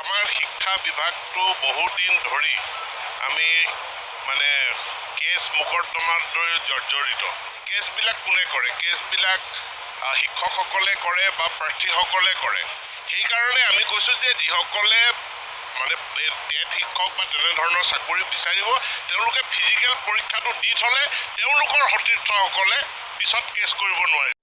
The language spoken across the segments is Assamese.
আমাৰ শিক্ষা বিভাগটো বহুদিন ধৰি আমি কেছ মোকৰ্দমাৰ দৰে জৰ্জৰিত। কেছবিলাক কোনে কৰে? কেছবিলাক শিক্ষকসকলে কৰে বা প্ৰাৰ্থীসকলে কৰে। সেইকাৰণে আমি কৈছোঁ যে যিসকলে টেট শিক্ষক বা তেনেধৰণৰ চাকৰি বিচাৰিব তেওঁলোকে ফিজিকেল পৰীক্ষাটো দি থ'লে তেওঁলোকৰ সতীৰ্থসকলে পিছত কেছ কৰিব নোৱাৰিব।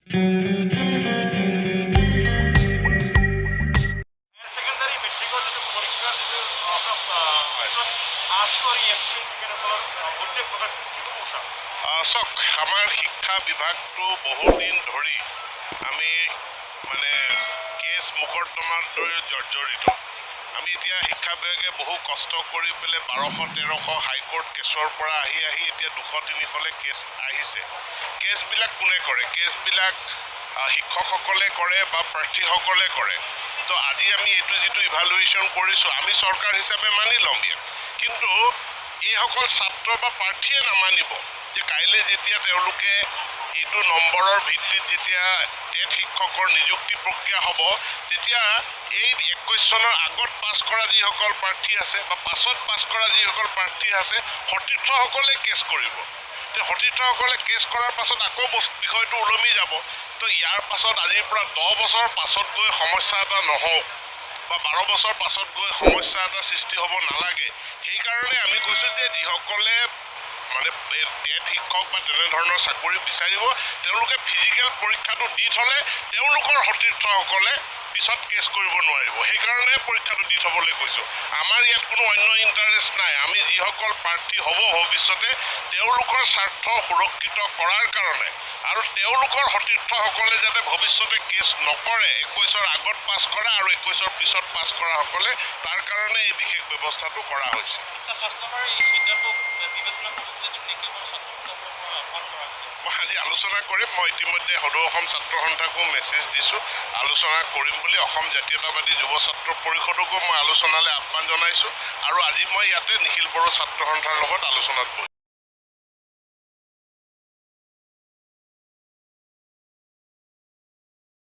চাওক, আমাৰ শিক্ষা বিভাগটো বহুদিন ধৰি আমি কেছ মোকৰ্দমাৰ দৰে জৰ্জৰিত। আমি এতিয়া শিক্ষা বিভাগে বহু কষ্ট কৰি পেলাই 1200-1300 হাইকোৰ্ট কেছৰ পৰা আহি এতিয়া 200-300লে কেছ আহিছে। কেছবিলাক কোনে কৰে? কেছবিলাক শিক্ষকসকলে কৰে বা প্ৰাৰ্থীসকলে কৰে। তো আজি আমি এইটো যিটো ইভালুৱেশ্যন কৰিছোঁ আমি চৰকাৰ হিচাপে মানি ল'ম ইয়াক, কিন্তু এইসকল ছাত্ৰ বা প্ৰাৰ্থীয়ে নামানিব যে কাইলৈ যেতিয়া তেওঁলোকে এইটো নম্বৰৰ ভিত্তিত যেতিয়া টেট শিক্ষকৰ নিযুক্তি প্ৰক্ৰিয়া হ'ব তেতিয়া এই 21 চনৰ আগত পাছ কৰা যিসকল প্ৰাৰ্থী আছে বা পাছত পাছ কৰা যিসকল প্ৰাৰ্থী আছে সতীৰ্থসকলে কেছ কৰিব। তো সতীৰ্থসকলে কেছ কৰাৰ পাছত আকৌ বিষয়টো ওলমি যাব। তো ইয়াৰ পাছত আজিৰ পৰা 10 বছৰ পাছত গৈ সমস্যা এটা নহওক বা 12 বছৰ পাছত গৈ সমস্যা এটা সৃষ্টি হ'ব নালাগে। সেইকাৰণে আমি কৈছোঁ যে যিসকলে টেট শিক্ষক বা তেনেধৰণৰ চাকৰি বিচাৰিব তেওঁলোকে ফিজিকেল পৰীক্ষাটো দি থ'লে তেওঁলোকৰ সতীৰ্থসকলে পিছত কেছ কৰিব নোৱাৰিব। সেইকাৰণে পৰীক্ষাটো দি থ'বলৈ কৈছোঁ। আমাৰ ইয়াত কোনো অন্য ইণ্টাৰেষ্ট নাই। আমি যিসকল প্ৰাৰ্থী হ'ব ভৱিষ্যতে তেওঁলোকৰ স্বাৰ্থ সুৰক্ষিত কৰাৰ কাৰণে আৰু তেওঁলোকৰ সতীৰ্থসকলে যাতে ভৱিষ্যতে কেছ নকৰে 21ৰ আগত পাছ কৰা আৰু 21ৰ পিছত পাছ কৰাসকলে, তাৰ কাৰণে এই বিশেষ ব্যৱস্থাটো কৰা হৈছে। মই আজি আলোচনা কৰিম। মই ইতিমধ্যে সদৌ অসম ছাত্ৰ সন্থাকো মেছেজ দিছোঁ আলোচনা কৰিম বুলি। অসম জাতীয়তাবাদী যুৱ ছাত্ৰ পৰিষদকো মই আলোচনালৈ আহ্বান জনাইছোঁ আৰু আজি মই ইয়াতে নিখিল বড়ো ছাত্ৰ সন্থাৰ লগত আলোচনাত বহিম।